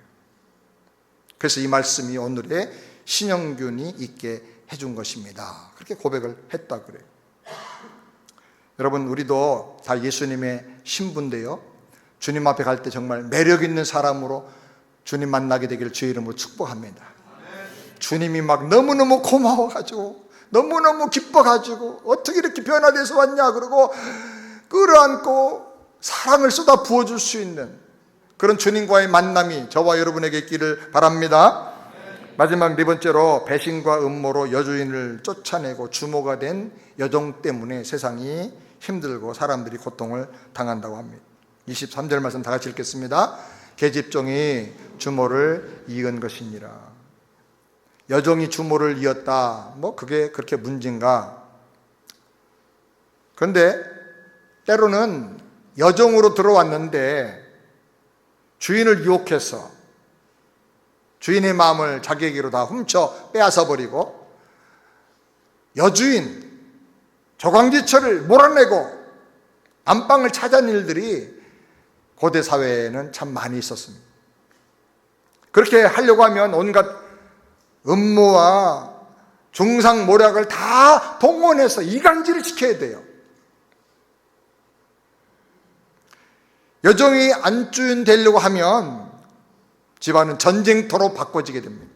그래서 이 말씀이 오늘의 신영균이 있게 해준 것입니다. 그렇게 고백을 했다 그래요. 여러분, 우리도 다 예수님의 신부인데요, 주님 앞에 갈 때 정말 매력 있는 사람으로 주님 만나게 되기를 주의 이름으로 축복합니다. 주님이 막 너무너무 고마워가지고 너무너무 기뻐가지고 어떻게 이렇게 변화돼서 왔냐 그러고 끌어안고 사랑을 쏟아 부어줄 수 있는 그런 주님과의 만남이 저와 여러분에게 있기를 바랍니다. 마지막 네 번째로, 배신과 음모로 여주인을 쫓아내고 주모가 된 여종 때문에 세상이 힘들고 사람들이 고통을 당한다고 합니다. 23절 말씀 다 같이 읽겠습니다. 계집종이 주모를 이은 것이니라. 여종이 주모를 이었다, 뭐 그게 그렇게 문제인가? 그런데 때로는 여종으로 들어왔는데 주인을 유혹해서 주인의 마음을 자기에게로 다 훔쳐 빼앗아 버리고 여주인 조광지철을 몰아내고 안방을 차지한 일들이 고대 사회에는 참 많이 있었습니다. 그렇게 하려고 하면 온갖 음모와 중상모략을 다 동원해서 이간질을 시켜야 돼요. 여종이 안주인 되려고 하면 집안은 전쟁터로 바꿔지게 됩니다.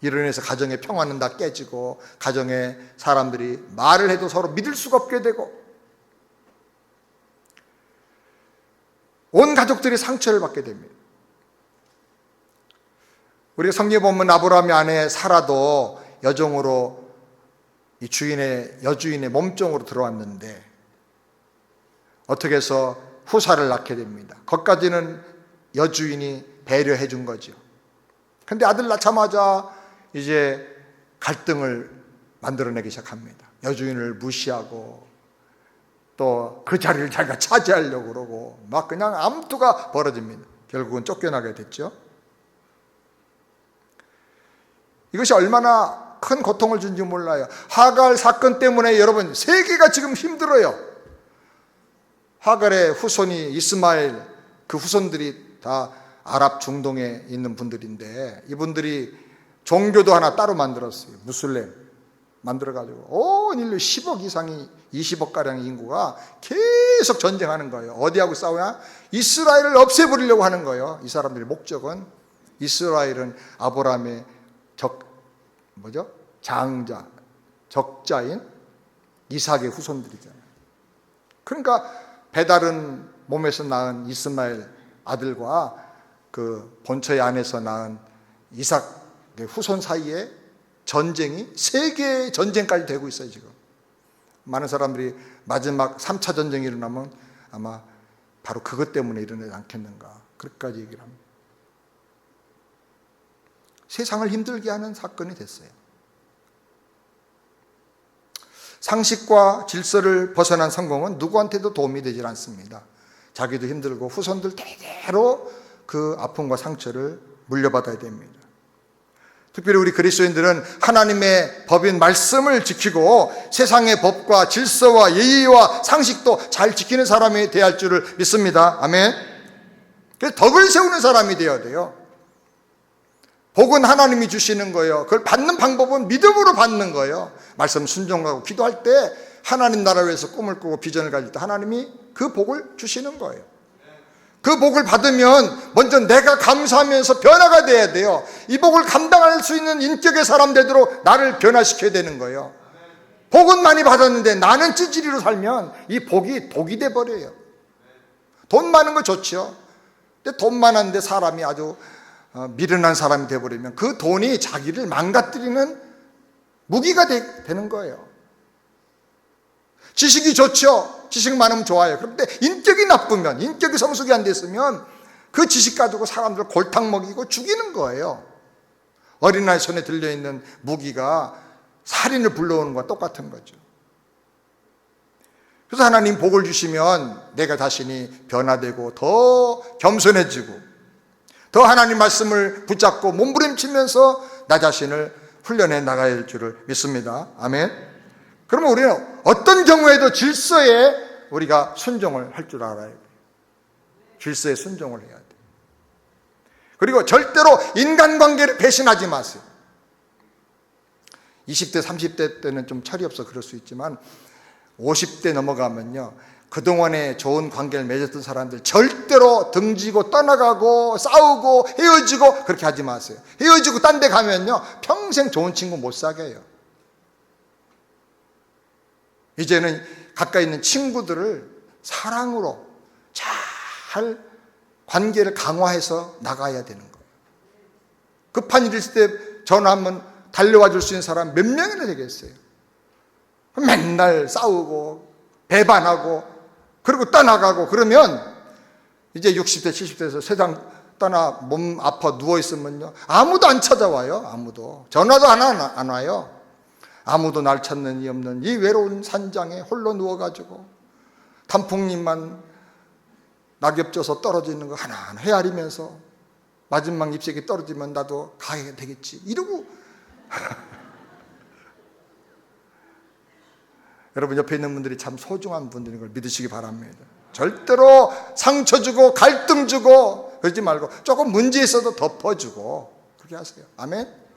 이로 인해서 가정의 평화는 다 깨지고 가정의 사람들이 말을 해도 서로 믿을 수가 없게 되고 온 가족들이 상처를 받게 됩니다. 우리가 성경에 보면 아브라함의 아내 사라도 여종으로 이 여주인의 몸종으로 들어왔는데 어떻게 해서 후사를 낳게 됩니다. 거기까지는 여주인이 배려해 준 거죠. 근데 아들 낳자마자 이제 갈등을 만들어내기 시작합니다. 여주인을 무시하고 또 그 자리를 자기가 차지하려고 그러고 막 그냥 암투가 벌어집니다. 결국은 쫓겨나게 됐죠. 이것이 얼마나 큰 고통을 준지 몰라요. 하갈 사건 때문에 여러분 세계가 지금 힘들어요. 하갈의 후손이 이스마엘, 그 후손들이 다 아랍 중동에 있는 분들인데 이분들이 종교도 하나 따로 만들었어요. 무슬림 만들어가지고 온 인류 10억 이상이 20억가량의 인구가 계속 전쟁하는 거예요. 어디하고 싸우냐? 이스라엘을 없애버리려고 하는 거예요. 이 사람들의 목적은, 이스라엘은 아브라함의 장자, 적자인 이삭의 후손들이잖아요. 그러니까 배달은 몸에서 낳은 이스마엘 아들과 그 본처의 아내에서 낳은 이삭 후손 사이에 전쟁이 세계 전쟁까지 되고 있어요. 지금 많은 사람들이 마지막 3차 전쟁이 일어나면 아마 바로 그것 때문에 일어나지 않겠는가, 그렇게까지 얘기를 합니다. 세상을 힘들게 하는 사건이 됐어요. 상식과 질서를 벗어난 성공은 누구한테도 도움이 되질 않습니다. 자기도 힘들고 후손들 대대로 그 아픔과 상처를 물려받아야 됩니다. 특별히 우리 그리스도인들은 하나님의 법인 말씀을 지키고 세상의 법과 질서와 예의와 상식도 잘 지키는 사람이 되어야 할 줄을 믿습니다. 아멘. 그래서 덕을 세우는 사람이 되어야 돼요. 복은 하나님이 주시는 거예요. 그걸 받는 방법은 믿음으로 받는 거예요. 말씀 순종하고 기도할 때 하나님 나라 위해서 꿈을 꾸고 비전을 가질 때 하나님이 그 복을 주시는 거예요. 그 복을 받으면 먼저 내가 감사하면서 변화가 돼야 돼요. 이 복을 감당할 수 있는 인격의 사람 되도록 나를 변화시켜야 되는 거예요. 복은 많이 받았는데 나는 찌질이로 살면 이 복이 독이 돼버려요. 돈 많은 거 좋죠. 근데 돈 많은데 사람이 아주 미련한 사람이 돼버리면 그 돈이 자기를 망가뜨리는 무기가 되는 거예요. 지식이 좋죠. 지식 많으면 좋아요. 그런데 인격이 나쁘면, 인격이 성숙이 안 됐으면 그 지식 가지고 사람들 골탕 먹이고 죽이는 거예요. 어린아이 손에 들려있는 무기가 살인을 불러오는 것과 똑같은 거죠. 그래서 하나님 복을 주시면 내가 자신이 변화되고 더 겸손해지고 더 하나님 말씀을 붙잡고 몸부림치면서 나 자신을 훈련해 나가야 할 줄을 믿습니다. 아멘. 그러면 우리는 어떤 경우에도 질서에 우리가 순종을 할 줄 알아야 돼요. 질서에 순종을 해야 돼요. 그리고 절대로 인간관계를 배신하지 마세요. 20대, 30대 때는 좀 철이 없어 그럴 수 있지만 50대 넘어가면요, 그동안에 좋은 관계를 맺었던 사람들 절대로 등지고 떠나가고 싸우고 헤어지고 그렇게 하지 마세요. 헤어지고 딴 데 가면요 평생 좋은 친구 못 사귀어요. 이제는 가까이 있는 친구들을 사랑으로 잘 관계를 강화해서 나가야 되는 거예요. 급한 일 있을 때 전화하면 달려와 줄 수 있는 사람 몇 명이나 되겠어요. 맨날 싸우고 배반하고 그리고 떠나가고 그러면 이제 60대 70대에서 세상 떠나 몸 아파 누워있으면요 아무도 안 찾아와요. 아무도 전화도 안 와요. 아무도 날 찾는 이 없는 이 외로운 산장에 홀로 누워가지고 단풍잎만 낙엽 져서 떨어지는 거 하나하나 헤아리면서 마지막 잎새기 떨어지면 나도 가야 되겠지 이러고 여러분 옆에 있는 분들이 참 소중한 분들인 걸 믿으시기 바랍니다. 절대로 상처 주고 갈등 주고 그러지 말고 조금 문제 있어도 덮어주고 그렇게 하세요. 아멘.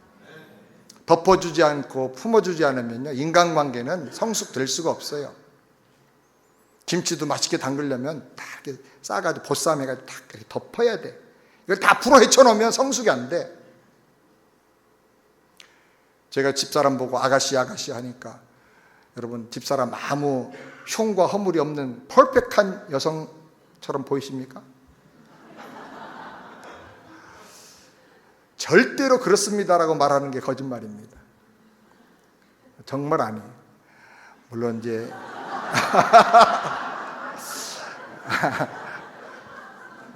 덮어주지 않고 품어주지 않으면요 인간관계는 성숙될 수가 없어요. 김치도 맛있게 담그려면 다 이렇게 싸가지고 보쌈 해가지고 다 이렇게 덮어야 돼. 이걸 다 풀어 헤쳐놓으면 성숙이 안 돼. 제가 집사람 보고 아가씨 하니까 여러분 집사람 아무 흉과 허물이 없는 퍼펙트한 여성처럼 보이십니까? 절대로 그렇습니다라고 말하는 게 거짓말입니다. 정말 아니에요. 물론 이제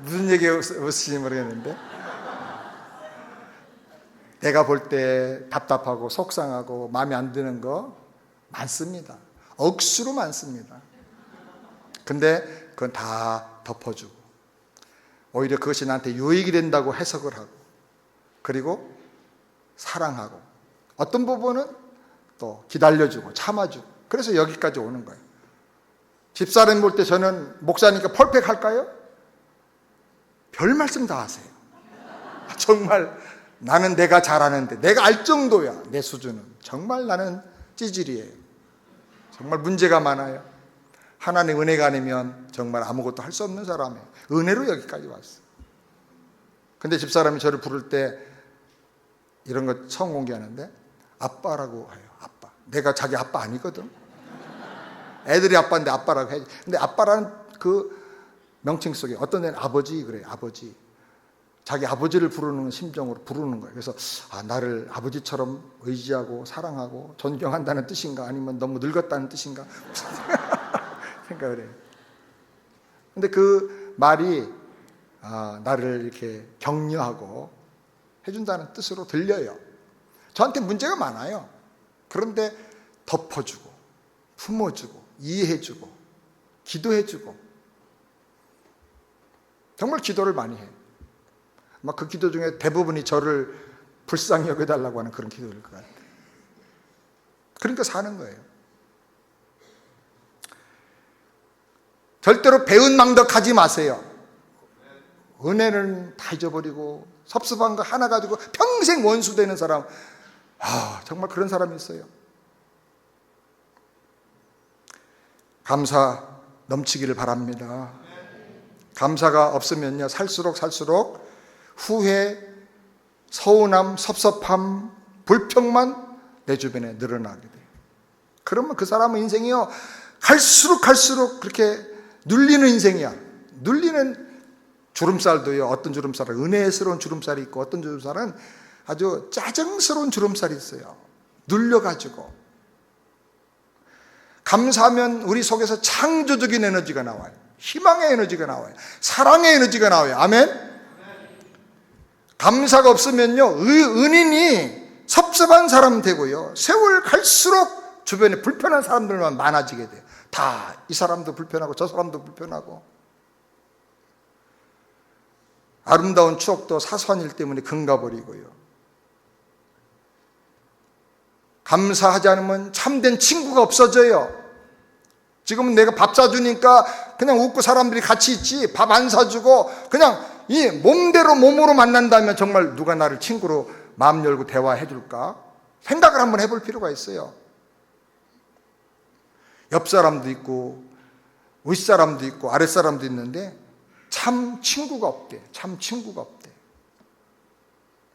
무슨 얘기 웃으시는지 모르겠는데 내가 볼 때 답답하고 속상하고 마음에 안 드는 거 많습니다. 억수로 많습니다. 근데 그건 다 덮어주고 오히려 그것이 나한테 유익이 된다고 해석을 하고 그리고 사랑하고 어떤 부분은 또 기다려주고 참아주고 그래서 여기까지 오는 거예요. 집사람 볼 때 저는 목사니까 퍼펙트 할까요? 별 말씀 다 하세요. 정말 나는 내가 잘하는데 내가 알 정도야. 내 수준은 정말 나는 찌질이에요. 정말 문제가 많아요. 하나님의 은혜가 아니면 정말 아무것도 할 수 없는 사람이에요. 은혜로 여기까지 왔어요. 근데 집사람이 저를 부를 때 이런 거 처음 공개하는데 아빠라고 해요. 아빠. 내가 자기 아빠 아니거든. 애들이 아빠인데 아빠라고 해야지. 근데 아빠라는 그 명칭 속에 어떤 데는 아버지 그래요. 아버지. 자기 아버지를 부르는 심정으로 부르는 거예요. 그래서 나를 아버지처럼 의지하고 사랑하고 존경한다는 뜻인가, 아니면 너무 늙었다는 뜻인가 생각을 해요. 근데 그 말이 나를 이렇게 격려하고 해준다는 뜻으로 들려요. 저한테 문제가 많아요. 그런데 덮어주고 품어주고 이해해주고 기도해주고 정말 기도를 많이 해요. 막 그 기도 중에 대부분이 저를 불쌍히 여겨달라고 하는 그런 기도일 것 같아요. 그러니까 사는 거예요. 절대로 배은망덕하지 마세요. 은혜는 다 잊어버리고 섭섭한 거 하나 가지고 평생 원수 되는 사람, 정말 그런 사람이 있어요. 감사 넘치기를 바랍니다. 감사가 없으면요, 살수록 후회, 서운함, 섭섭함, 불평만 내 주변에 늘어나게 돼요. 그러면 그 사람의 인생이요, 갈수록 그렇게 눌리는 인생이야. 눌리는 주름살도요, 어떤 주름살은 은혜스러운 주름살이 있고 어떤 주름살은 아주 짜증스러운 주름살이 있어요. 눌려가지고. 감사하면 우리 속에서 창조적인 에너지가 나와요. 희망의 에너지가 나와요. 사랑의 에너지가 나와요. 아멘? 감사가 없으면요, 은인이 섭섭한 사람 되고요, 세월 갈수록 주변에 불편한 사람들만 많아지게 돼요. 다 이 사람도 불편하고 저 사람도 불편하고. 아름다운 추억도 사소한 일 때문에 금가버리고요. 감사하지 않으면 참된 친구가 없어져요. 지금은 내가 밥 사주니까 그냥 웃고 사람들이 같이 있지, 밥 안 사주고 그냥 이 몸으로 만난다면 정말 누가 나를 친구로 마음 열고 대화해 줄까? 생각을 한번 해볼 필요가 있어요. 옆 사람도 있고 윗사람도 있고 아랫사람도 있는데 참 친구가 없대.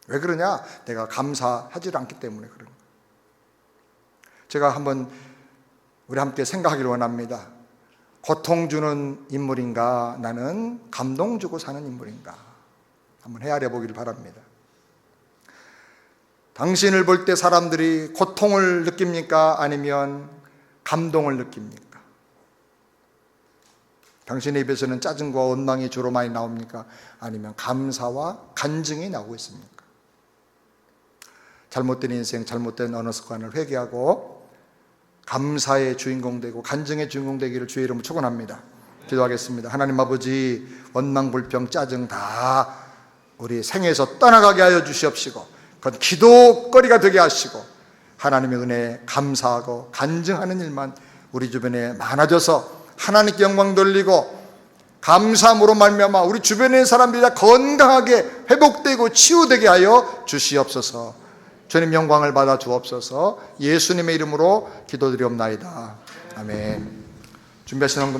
왜 그러냐? 내가 감사하지 않기 때문에 그런 거예요. 제가 한번 우리 함께 생각하기를 원합니다. 고통 주는 인물인가, 나는 감동 주고 사는 인물인가? 한번 헤아려 보기를 바랍니다. 당신을 볼 때 사람들이 고통을 느낍니까? 아니면 감동을 느낍니까? 당신의 입에서는 짜증과 원망이 주로 많이 나옵니까? 아니면 감사와 간증이 나오고 있습니까? 잘못된 인생, 잘못된 언어 습관을 회개하고 감사의 주인공 되고 간증의 주인공 되기를 주의 이름으로 축원합니다. 기도하겠습니다. 하나님 아버지, 원망, 불평, 짜증 다 우리 생에서 떠나가게 하여 주시옵시고, 그건 기도거리가 되게 하시고, 하나님의 은혜에 감사하고 간증하는 일만 우리 주변에 많아져서 하나님께 영광 돌리고 감사함으로 말미암아 우리 주변의 사람들이 다 건강하게 회복되고 치유되게 하여 주시옵소서. 주님 영광을 받아 주옵소서. 예수님의 이름으로 기도드리옵나이다. 아멘. 준비하신 헌금